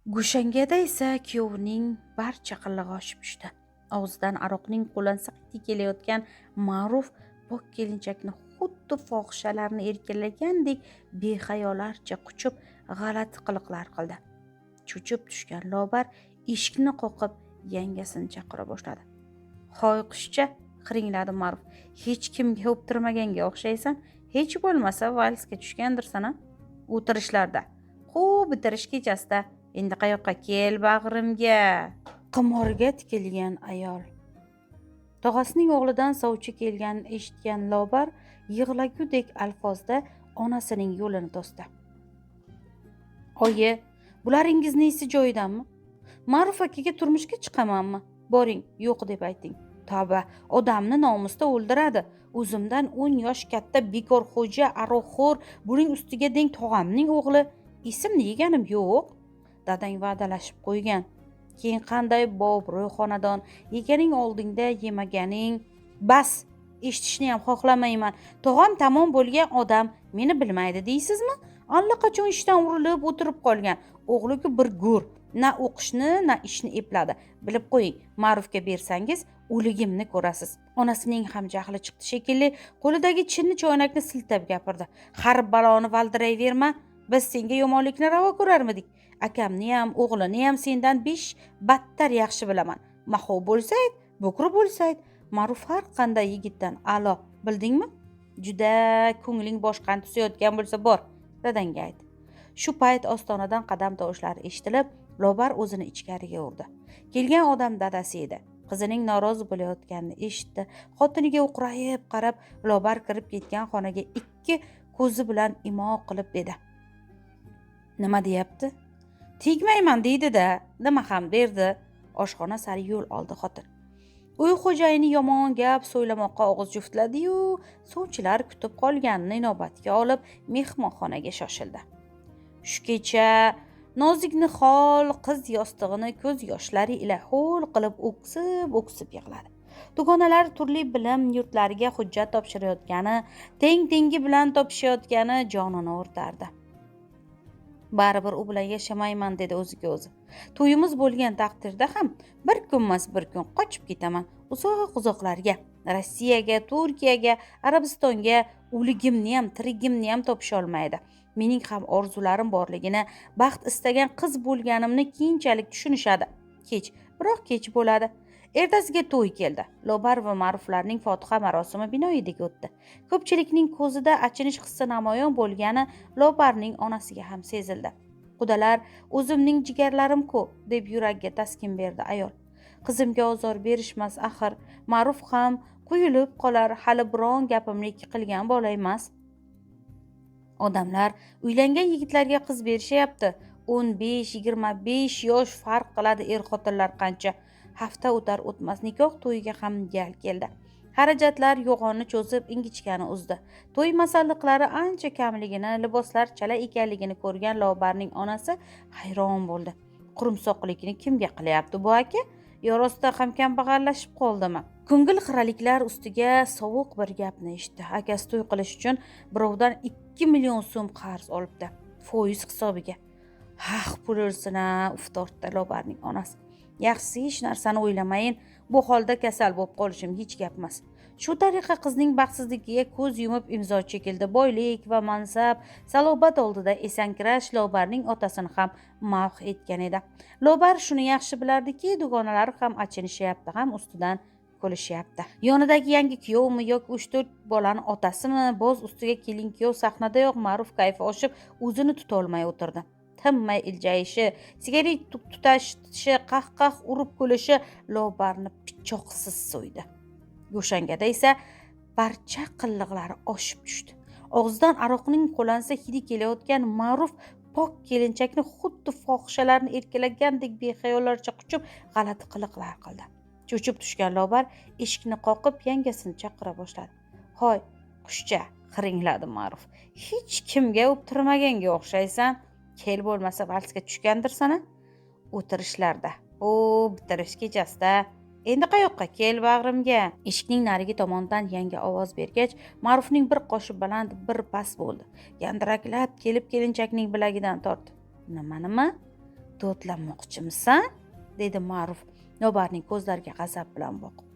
Gushangada esa kuyovining barcha qilig'i oshib tushdi. Og'zidan aroqning qo'lansa kelayotgan Ma'ruf pok kelinchakni xuddi fohishalarni erkalagandek behayolarcha quchib g'alati qiliqlar qildi. Cho'chib tushgan Lobar eshikni qoqib yangasini chaqira boshladi. "Hoy qushcha", xiringladi Ma'ruf. "Hech kimga o'ptirmaganga o'xshaysan. Hech bo'lmasa valsga tushgandirsan a? O'tirishlarda. Xo'p, bitirish kechasida. Endi qayoqqa? Kel bag'rimga." Qimorga tikilgan ayol. Tog'asining o'g'lidan sovchi kelganini eshitgan Lobar yig'lagudek alfozda onasining yo'lini to'sdi. "Oyi, bularingiz nesi joyidanmi? Ma'ruf akaga turmushga chiqamanmi? Boring, yo'q deb ayting. Tavba, odamni nomusda o'ldiradi. O'zimdan 10 yosh katta bekorxo'ja, aroqxo'r, buning ustiga deng tog'amning o'g'li. Esimni yeganim yo'q. Dadang va'dalashib qo'ygan. Keyin qanday bobro'y xonadon, yeganing oldingda yemaganing. Bas, eshitishni ham xohlamayman. Tog'am tamom bo'lgan odam meni bilmaydi deysizmi? Allaqachon ishdan urilib o'tirib qolgan. O'g'li-ku bir go'r. Na o'qishni, na ishni epladi. Bilib qo'ying, Ma'rufga bersangiz, o'ligimni ko'rasiz." Onasining ham jahli chiqdi shekilli, qo'lidagi chinni choynakni siltab gapirdi. "Harib baloni valdirayverma. Biz senga yomonlikni ravo ko'rarmidik? Akamni ham, o'g'lini ham sendan 5 battar yaxshi bilaman. Mahov bo'lsayt, bukri bo'lsayt, Ma'ruf har qanday yigitdan a'lo, bildingmi? Juda ko'ngling boshqani tusayotgan bo'lsa bor, dadangga ayt." Shu payt ostonadan qadam tovushlari eshitilib, Lobar o'zini ichkariga urdi. Kelgan odam dadasi edi. Qizining norozi bo'layotganini eshitdi. Xotiniga o'qrayib qarab, Lobar kirib ketgan xonaga ikki ko'zi bilan imo qilib dedi: "Nima deyapti? Tegmayman deydi-da, nima ham derdi?" Oshxona sari yo'l oldi xotin. Uy xo'jayini yomon gap so'ylamoqqa og'iz juftladi-yu, sovchilar kutib qolganini inobatga olib, mehmonxonaga shoshildi. Shu kecha nozik nihol qiz yostig'ini ko'z yoshlari ila ho'l qilib o'ksib yig'ladi. Dugonalar turli bilim yurtlariga hujjat topshirayotgani, tengi bilan topishayotgani jonini o'rtardi. "Baribir u bilan yashamayman", dedi o'ziga o'zi. "To'yimiz bo'lgan taqdirda ham bir kunmas bir kun qochib ketaman uzoq-uzoqlarga. Rossiyaga, Turkiyaga, Arabistonga. O'ligimni ham, tirigimni ham topisholmaydi. Mening ham orzularim borligini, baxt istagan qiz bo'lganimni keyinchalik tushunishadi. Biroq kech bo'ladi." Ertasiga to'y keldi. Lobar va Ma'ruflarning fotiha marosimi binoyidek o'tdi. Ko'pchilikning ko'zida achinish hissi namoyon bo'lgani Lobarning onasiga ham sezildi. "Qudalar, o'zimning jigarlarim-ku", deb yuragiga taskin berdi ayol. "Qizimga ozor berishmas axir. Ma'ruf ham quyilib qolar, hali biron gapimlik qilgan bola emas. Odamlar uylangan yigitlarga qiz berishyapti. 15-25 yosh farq qiladi er-xotinlar qancha. Hafta o'tar o'tmas nikoh to'yiga ham gal keldi. Xarajatlar yo'g'onni cho'zib ingichkani uzdi. To'y masalliqlari ancha kamligini, liboslar chala ekanligini ko'rgan Lobarning onasi hayron bo'ldi. Qurumsoqlikni kimga qilyapti bu aka? Yo rostda ham kambag'allashib qoldimi? Ko'ngil xiraliklar ustiga sovuq bir gapni eshitdi. Akasi to'y qilish uchun birovdan 2 million so'm qarz olibdi, foiz hisobiga. Pul o'lsin-a, tortdi Lobarning onasi. Yaxshisi hech narsani o'ylamayin, bu holda kasal bo'lib qolishim hech gap emas. Shu tariqa qizning baxtsizligiga ko'z yumib imzo chekildi. Boylik va mansab, salobat oldida esankirash Lobarning otasini ham mahv etgan edi. Lobar shuni yaxshi bilardiki, dugonalari ham achinishyapti, ham ustidan ko'lishyapti. Yonidagi yangi kuyovmi yoki 3-4 bolani otasimi, boz ustiga kelin kuyov sahnadayoq Ma'ruf kayfi oshib, o'zini tuta olmay o'tirdi. Tinmay iljayishi, sigaret tutashi, qah-qah urib kulishi Lobarni pichoqsiz so'ydi. Go'shangada esa barcha qilliqlari oshib tushdi. Og'zidan aroqning qo'lansa hidi kelayotgan Ma'ruf pok kelinchakni xuddi fohishalarni erkalagandek behayollarcha quchib g'alati qiliqlar qildi. Cho'chib tushgan Lobar eshikni qoqib yangasini chaqira boshladi. "Hoy, qushcha", xiringladi Ma'ruf. "Hech kimga o'ptirmaganga o'xshaysan. Kel bo'lmasa valsga tushgandirsan-a? O'tirishlarda. Bitirish kechasida. Endi qayoqqa? Kel bag'rimga." Eshikning narigi tomonidan yangi ovoz bergach, Ma'rufning bir qoshi baland, bir past bo'ldi. Gandiraklab kelib kelinchakning bilagidan tortdi. "Nima? dodlamoqchimisan? Dedi Ma'ruf Lobarning ko'zlariga g'azab bilan boqib.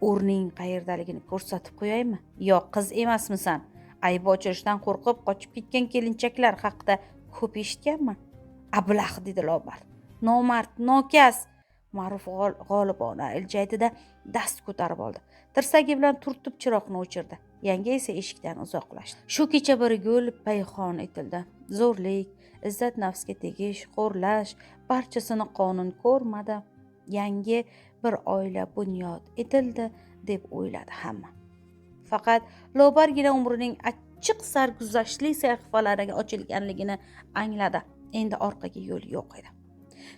O'rning qayerdaligini ko'rsatib qo'yaymi? Yo'q, qiz emasmisan? Ayb ochirishdan qo'rqib qochib ketgan kelinchaklar haqida ko'p eshitganman. Ablah, dedi Lobar. Nomard, nokas. Ma'ruf g'olibona iljaydi-da dast ko'tarib oldi. Tirsagi bilan turtib chiroqni o'chirdi. Yanga esa eshikdan uzoqlashdi. Shu kecha bir gul payxon etildi. Zo'rlik, izzat nafsga tegish, xo'rlash, barchasini qonun ko'rmadi. Yangi bir oila bunyod etildi deb o'yladi hamma. Faqat Lobargina umrining achchiq sarguzashtli sahifalariga ochilganligini angladi. Endi orqaga yo'l yo'q edi.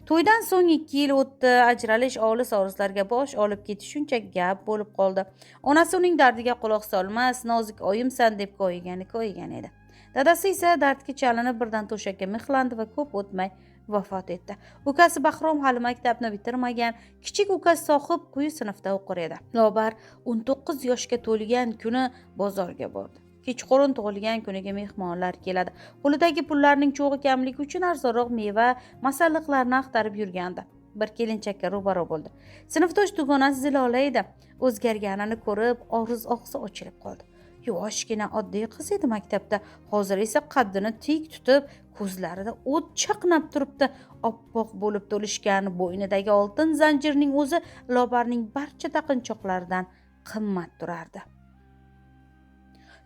To'ydan so'ng 2 yil o'tdi. Ajralish olis-olislarga bosh olib ketish shunchaki gap bo'lib qoldi. Onasi uning dardiga quloq solmas, nozik oyimsan deb ko'ygan edi. Dadasi esa dardga chalinib birdan to'shakka mixlandi va ko'p o'tmay vafot etdi. Ukasi Bahrom hali maktabni bitirmagan, kichik ukasi Sohib quyi sinfda o'qir edi. Lobar 19 yoshga to'lgan kuni bozorga bordi. Kechqurun tug'ilgan kuniga mehmonlar keladi. Qo'lidagi pullarning cho'g'i kamligi uchun arzonroq meva, masalliqlarni axtarib yurgandi. Bir kelinchakka ro'baro bo'ldi. Sinfdosh dugonasi Zilola edi. O'zgarganini ko'rib, og'iz og'zi ochilib qoldi. Yoshgina oddiy qiz edi maktabda. Hozir esa qaddini tik tutib, ko'zlarida o't chaqnab turibdi. Oppoq bo'lib to'lishgan bo'ynidagi oltin zanjirning o'zi Lobarning barcha taqinchoqlaridan qimmat turardi.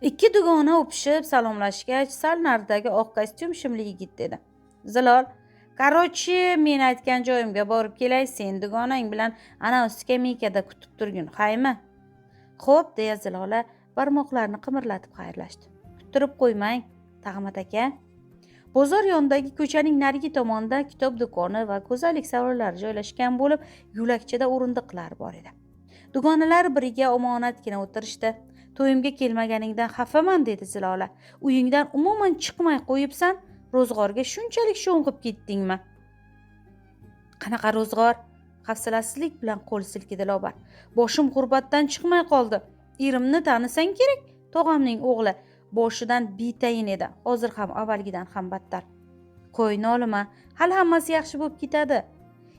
Ikki dugona o'pishib salomlashgach, sal naridagi oq kostyum shimli yigit dedi. Zilol, qarochi, men aytgan joyimga borib kelay, sen dugonang bilan ana skameykada kutib turgin, haymi? Xo'p, deya Zilola barmoqlarini qimirlatib xayrlashdi. Kuttirib qo'ymang, Tag'mat aka. Bozor yonidagi ko'chaning narigi tomonida kitob do'koni va go'zallik salonlari joylashgan bo'lib, yo'lakchada o'rindiqlar bor edi. Dugonalar biriga omonatgina o'tirishdi. To'yimga kelmaganingdan xafaman, dedi Zilola. Uyingdan umuman chiqmay qo'yibsan, ro'zg'orga shunchalik sho'ng'ib ketdingmi? Qanaqa ro'zg'or? Hafsalasizlik bilan qo'l silkidi Lobar. Boshim g'urbatdan chiqmay qoldi. Erimni tanisang kerak, tog'amning o'g'li. Boshidan betayin edi. Hozir ham avvalgidan ham battar. Qo'y nolima, hali hammasi yaxshi bo'lib ketadi.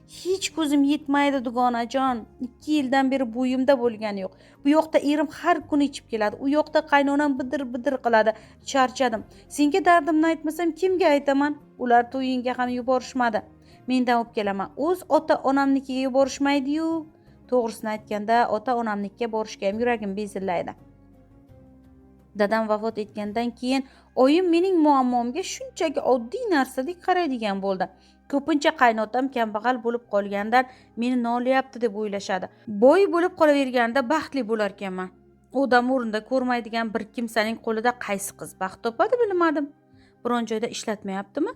Hech ko'zim yetmaydi dugonajon. 2 yildan beri bo'yimda bo'lgani yo'q. Bu yoqda erim har kuni ichib keladi. U yoqda qaynonam bidir-bidir qiladi. Charchadim. Senga dardimni aytmasam kimga aytaman? Ular to'yingga ham yuborishmadi. Mendan o'pkalaman. O'z ota-onamnikiga yuborishmaydi-yu. To'g'risini aytganda, ota-onamnikiga borishga ham yuragim bezillaydi. Dadam vafot etgandan keyin oyim mening muammomga shunchaki oddiy narsadek qaraydigan bo'ldi. Ko'pincha qaynotam kambag'al bo'lib qolgandan meni nolayapti deb o'ylashadi. Boy bo'lib qolaverganda baxtli bo'lar ekanman. Odam o'rinda ko'rmaydigan bir kimsaning qo'lida qaysi qiz baxt topadi bilmadim. Biron joyda ishlatmayaptimi?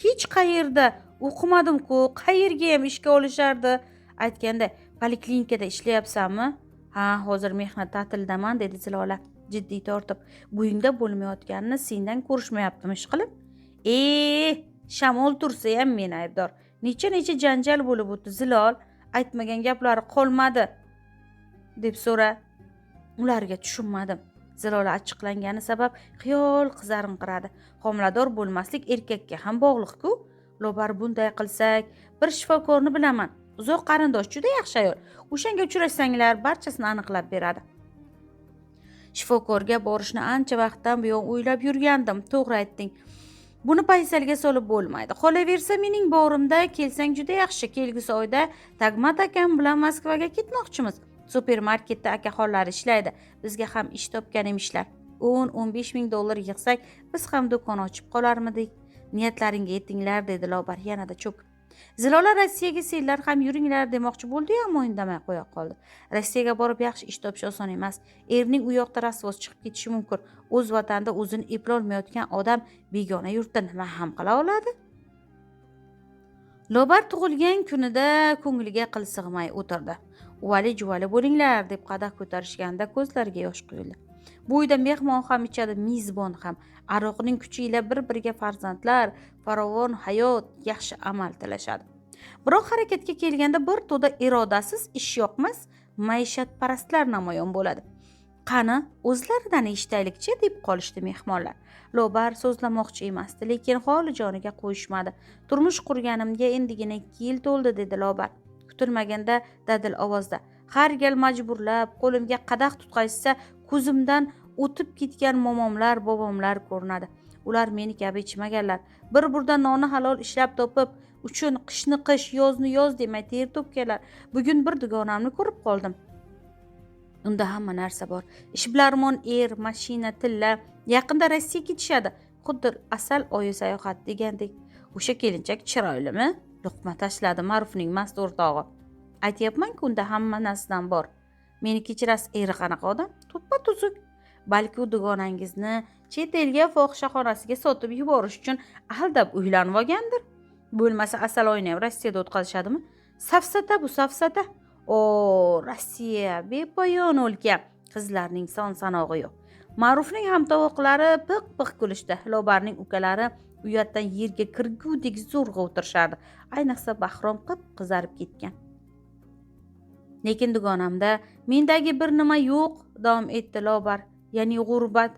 Hech qayerda o'qimadim-ku, qayerga ham ishga olishardi. Aytganda, poliklinikada ishlayapsanmi? Ha, hozir mehnat ta'tilidaman, dedi Zilola jiddiy tortib. Buyingda bo'lmayotganini sendan ko'rishmayaptimi ishqilib? Shamol tursa ham men aybdor. Necha janjal bo'lib o'tdi Zilol, aytmagan gaplari qolmadi, deb so'ra. Ularga tushunmadim. Zilola achchiqlangani sabab xiyol qizarinqiradi. Homilador bo'lmaslik erkakka ham bog'liq-ku. Lobar bunday qilsak, bir shifokorni bilaman. Uzoq qarindosh, juda yaxshi ayol. O'shanga uchrashsanglar, barchasini aniqlab beradi. Shifokorga borishni ancha vaqtdan buyon o'ylab yurgandim. To'g'ri aytding. Buni paysalga solib bo'lmaydi. Qolaversa mening borimda kelsang juda yaxshi. Kelgusi oyda Tag'mat akam bilan Moskvaga ketmoqchimiz. Supermarketda akaxonlar ishlaydi. Bizga ham ish topgan emishlar. 10-15 ming dollar yig'sak, biz ham do'kon ochib qolarmidik. Niyatlaringga yetinglar, dedi Lobar yanada cho'kib. Zilola Rossiyaga senlar ham yuringlar demoqchi bo'ldi, ammo indamay qo'ya qoldi. Rossiyaga borib yaxshi ish topish oson emas. Erining u yoqda rasvos chiqib ketishi mumkin. O'z vatanida o'zini eplolmayotgan odam begona yurtda nima ham qila oladi? Lobar tug'ilgan kunida ko'ngliga qil sig'may o'tirdi. Uvali-juvali bo'linglar deb qadah ko'tarishganda ko'zlariga yosh quyildi. Bu uyda mehmon ham ichadi, mezbon ham. Aroqning kuchi ila bir-biriga farzandlar, farovon hayot, yaxshi amal tilashadi. Biroq harakatga kelganda bir to'da irodasiz, ish yoqmas, maishatparastlar namoyon bo'ladi. Qani, o'zlaridan eshitaylikchi deb qolishdi mehmonlar. Lobar so'zlamoqchi emasdi, lekin holi joniga qo'yishmadi. Turmush qurganimga endigina 2 yil to'ldi, dedi Lobar kutilmaganda dadil ovozda. Har gal majburlab qo'limga qadah tutqazsa, ko'zimdan o'tib ketgan momomlar, bobomlar ko'rinadi. Ular meni kabi ichmaganlar. Bir burda nonni halol ishlab topib uchun qishni qish, yozni yoz demay ter to'kkanlar. Bugun bir dugonamni ko'rib qoldim. Unda hamma narsa bor. Ishbilarmon mashina, tilla. Yaqinda Rossiyaga ketishadi. Xuddi asal oyi sayohat degandek. O'sha kelinchak chiroylimi? Luqma tashladi Ma'rufning mast o'rtog'i. Aytyapman-ku, unda hamma narsadan bor. Meni kechirasiz, qanaqa odam? Tuppa-tuzuk. Balki u dugonangizni chet elga fohishaxonasiga sotib yuborish uchun aldab uylanib olgandir. Bo'lmasa asal oyini ham Rossiyada o'tkazishadimi? Safsata bu, safsata. O, Rossiya bepoyon o'lka. Qizlarning son sanog'i yo'q. Ma'rufning hamtovoqlari piq-piq kulishdi. Lobarning ukalari uyatdan yerga kirgudek zo'rg'a o'tirishardi. Ayniqsa Bahrom qip-qizarib ketgan. Lekin dugonamda mendagi bir nima yo'q, davom etdi Lobar. Ya'ni g'urbat.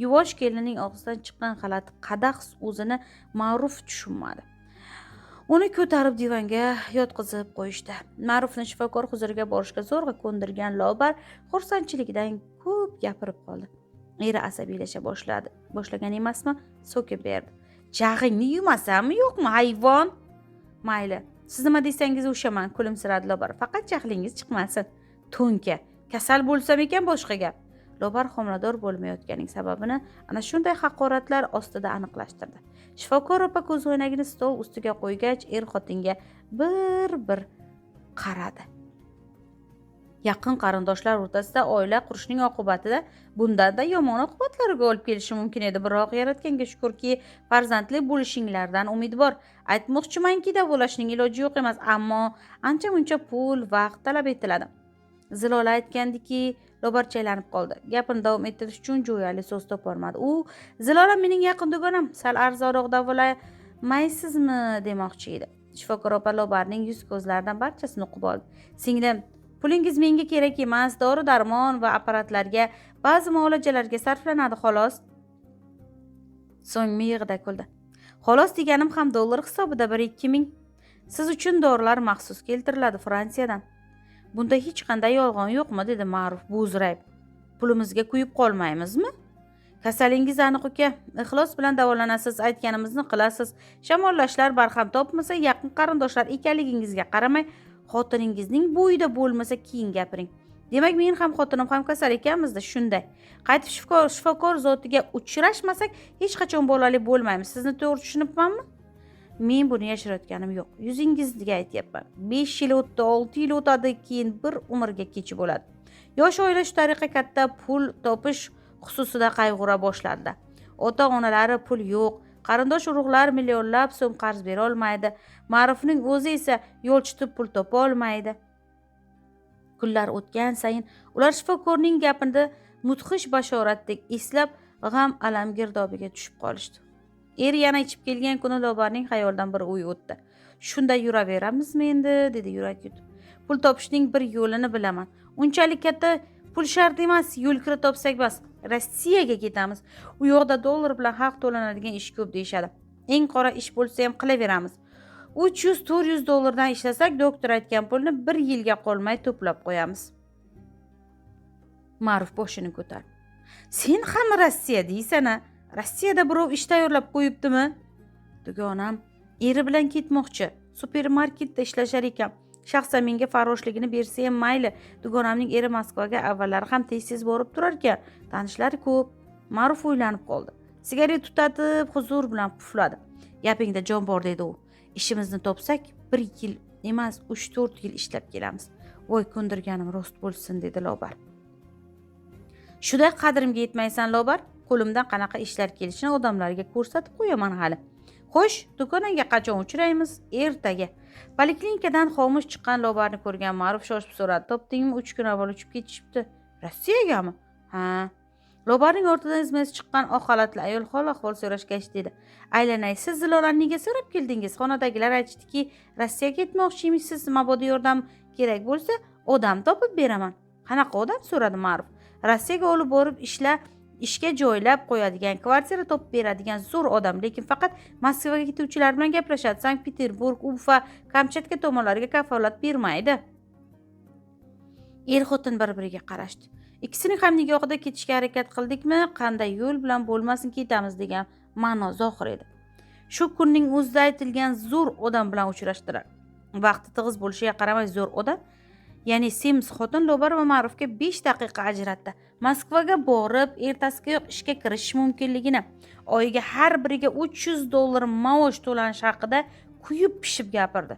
Yuvosh kelinning og'zidan chiqqan g'alati qadah o'zini Ma'ruf tushunmadi. Uni ko'tarib divanga yotqizib qo'yishdi. Ma'rufni shifokor huzuriga borishga zo'rg'a ko'ndirgan Lobar xursandchiligidan ko'p gapirib qoldi. Eri asabiylasha boshlagan emasmi? So'kib berdi. Jag'ingni yumasanmi yo'qmi, hayvon? Mayli, siz nima desangiz o'shaman, kulimsiradi Lobar. Faqat jahlingiz chiqmasin. To'nka, kasal bo'lsam ekan boshqa gap. Lobar homilador bo'lmayotganining sababini ana shunday haqoratlar ostida aniqlashtirdi. Shifokor opa ko'zoynagini stol ustiga qo'ygach, xotinga bir qaradi. Yaqin qarindoshlar o'rtasida oila qurishning oqibatida bundan-da yomon oqibatlarga olib kelishi mumkin edi. Biroq Yaratganga shukrki, farzandli bo'lishinglardan umidvor. Aytmoqchimanki, davolashning iloji yo'q emas, ammo ancha-muncha pul, vaqt talab etiladi. Zilola aytgandiki, Lobar chaylanib qoldi. Gapini davom ettirish uchun jo'yali so'z topolmadi. U Zilola mening yaqin dugonam, sal arzonroq davolaysizmi demoqchi edi. Shifokor opa Lobarning yuz ko'zlaridan barchasini o'qib oldi. Singlim, pulingiz menga kerak emas, dori-darmon va apparatlarga, ba'zi muolajalarga sarflanadi xolos. So'ng miyig'ida kuldi. Xolos deganim ham dollar hisobida 1-2 ming. Siz uchun dorilar maxsus keltiriladi Fransiyadan. Bunda hech qanday yolg'on yo'qmi, dedi Ma'ruf bo'zrayib. Pulimizga kuyib qolmaymizmi? Kasalingiz aniq uka, ixlos bilan davolanasiz, aytganimizni qilasiz. Shamollashlar barham topmasa, yaqin qarindoshlar ekanligingizga qaramay, xotiningizning bo'yida bo'lmasa keyin gapiring. Demak, men ham xotinim ham kasal ekanmiz-da, shunday. Qaytib shifokor zotiga uchrashmasak, hech qachon bolali bo'lmaymiz. Sizni to'g'ri tushunibmanmi? Men buni yashirayotganim yo'q. Yuzingizga aytyapman. 5 yil o'tdi, 6 yil o'tadi, keyin bir umrga kechib bo'ladi. Yosh oila shu tariqa katta pul topish xususida qayg'ura boshladi. Ota-onalari pul yo'q, qarindosh urug'lar millionlab so'm qarz bera olmaydi. Ma'rufning o'zi esa yo'l tutib pul topa olmaydi. Kunlar o'tgan sayin ular shifokorning gapida mudhish bashoratdek eslab g'am alam girdobiga tushib qolishdi. Yana ichib kelgan kuni Lobarning xayolidan bir o'y o'tdi. Shunday yuraveramizmi endi, dedi yurak yutib. Pul topishning bir yo'lini bilaman. Unchalik katta pul shart emas, yo'l kira topsak bas. Rossiyaga ketamiz. U yoqda dollar bilan haq to'lanadigan ish ko'p deyshadi. Eng qora ish bo'lsa ham qilaveramiz. 300-400 dollardan ishlasak, doktor aytgan pulni 1 yilga qolmay to'plab qo'yamiz. Ma'ruf boshini ko'tardi. Sen ham Rossiya deysan-a? Rossiyada birov ish tayyorlab qo'yibdimi? Dugonam eri bilan ketmoqchi. Supermarketda ishlashar ekan. Shaxsan menga farroshligini bersa ham mayli. Dugonamning eri Moskvaga avvallari ham tez-tez borib turar ekan. Tanishlari ko'p. Ma'ruf o'ylanib qoldi. Sigaret tutatib, huzur bilan pufladi. Gapingda jon bor, dedi u. Ishimizni topsak, 1 yil emas, 3-4 yil ishlab kelamiz. Voy, ko'ndirganim rost bo'lsin, dedi Lobar. Shunday qadrimga yetmaysan, Lobar. Qo'limdan qanaqa ishlar kelishini odamlarga ko'rsatib qo'yaman hali. Xo'sh, do'konaga qachon uchraymiz? Ertaga. Poliklinikadan xomush chiqqan Lobarni ko'rgan Ma'ruf shoshib so'radi. Topdingmi? 3 kun avval uchib ketishibdi. Rossiyagami? Ha. Lobarning ortidan izma-iz chiqqan oq xalatli ayol hol-ahvol so'rashgach dedi. Aylanay, siz Zilolani nega so'rab keldingiz? Xonadagilar aytishdiki, Rossiyaga ketmoqchimisiz, mabodo yordam kerak bo'lsa, odam topib beraman. Qanaqa odam? So'radi Ma'ruf. Rossiyaga olib borib ishga joylab qo'yadigan, kvartira topib beradigan zo'r odam, lekin faqat Moskvaga ketuvchilar bilan gaplashadi. Sankt-Peterburg, Ufa, Kamchatka tomonlariga kafolat bermaydi. Er-xotin bir-biriga qarashdi. Ikkisining ham nigohida ketishga harakat qildikmi, qanday yo'l bilan bo'lmasin ketamiz degan ma'no zohir edi. Shu kunning o'zida aytilgan zo'r odam bilan uchrashdilar. Vaqti tig'iz bo'lishiga qaramay zo'r odam, ya'ni semiz xotin Lobar va Ma'rufga 5 daqiqa ajratdi. Moskvaga borib, ertasigayoq ishga kirishish mumkinligini, oyiga har biriga $300 maosh to'lanish haqida kuyib pishib gapirdi.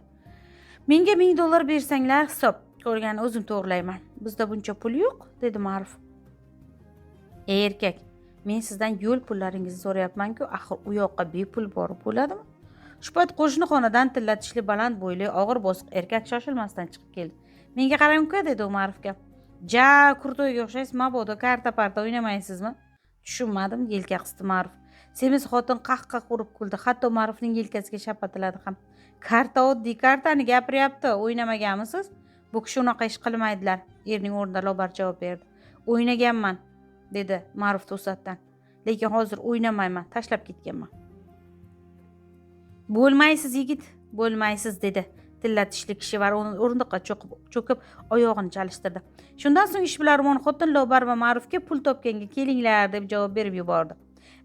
Menga $1000 bersanglar hisob ko'rgani o'zim to'g'rilayman. Bizda buncha pul yo'q, dedi Ma'ruf. Ey erkak, men sizdan yo'l pullaringizni so'rayapman-ku, axir u yoqqa bepul borib bo'ladimi? Shu payt qo'shni xonadan tillatishli baland bo'yli, og'ir bosiq erkak shoshilmasdan chiqib keldi. Menga qarang uka, dedi u Ma'rufga. Ja, kurtoyga o'xshaysiz, mabodo karta-parta o'ynamaysizmi? Tushunmadim, yelka qisdi Ma'ruf. Semiz xotin qah-qah urib kuldi, hatto Ma'rufning yelkasiga shapatiladi ham. Karta oddiy kartani gapiryapti, o'ynamaganmisiz? Bu kishi unaqa ish qilmaydilar, erning o'rnida Lobar javob berdi. O'ynaganman, dedi Ma'ruf to'satdan. Lekin hozir o'ynamayman, tashlab ketganman. Bo'lmaysiz yigit, bo'lmaysiz, dedi tillatishli kishi va o'rindiqqa cho'kib oyog'ini chalishtirdi. Shundan so'ng ishbilarmon xotin Lobar va Ma'rufga pul topganga kelinglar deb javob berib yubordi.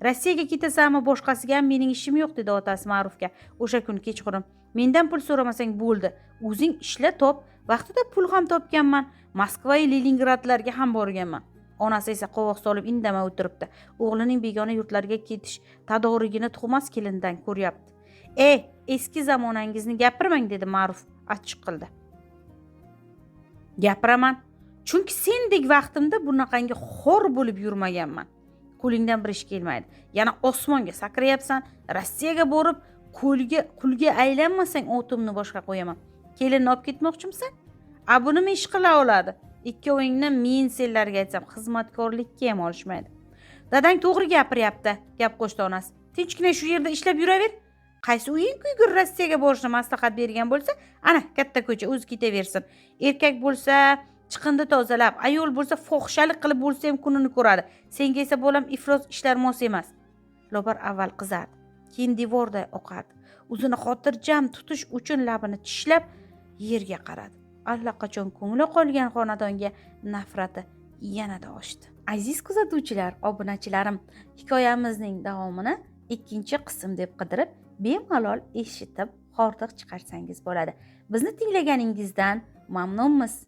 Rossiyaga ketasanmi, boshqasiga ham mening ishim yo'q, dedi otasi Ma'rufga o'sha kun kechqurun. Mendan pul so'ramasang bo'ldi. O'zing ishla top, vaqtida pul ham topganman. Moskva va Leningradlarga ham borganman. Onasi esa qovoq solib indamay o'tiribdi. O'g'lining begona yurtlarga ketish tadorigini tug'mas kelindan ko'ryapti. Eski zamonangizni gapirmang, dedi Ma'ruf achchiq qildi. Gapiraman. Chunki sendek vaqtimda bunaqangi xor bo'lib yurmaganman. Qo'lingdan bir ish kelmaydi. Yana osmonga sakrayapsan. Rossiyaga borib, qulga aylanmasang otimni boshqa qo'yaman. Kelinni olib ketmoqchimisan? Buni men ish qila oladi. Ikkovingni men senlarga aytsam, xizmatkorlikka ham olishmaydi. Dadang to'g'ri gapiryapti, gap qo'shdi onasi. Tinchgina shu yerda ishlab yuraver. Qaysi uying kuygur Rossiyaga borishni maslahat bergan bo'lsa, ana katta ko'cha o'zi ketaversin. Erkak bo'lsa chiqindi tozalab, ayol bo'lsa fohishalik qilib bo'lsa ham kunini ko'radi. Senga esa bolam iflos ishlar mos emas. Lobar avval qizardi, keyin devorday oqardi. O'zini xotirjam tutish uchun labini tishlab yerga qaradi. Allaqachon ko'ngli qolgan xonadonga nafrati yanada oshdi. Aziz kuzatuvchilar, obunachilarim, hikoyamizning davomini 2-qism deb qidirib, bemalol eshitib, hordiq chiqarsangiz bo'ladi. Bizni tinglaganingizdan mamnunmiz.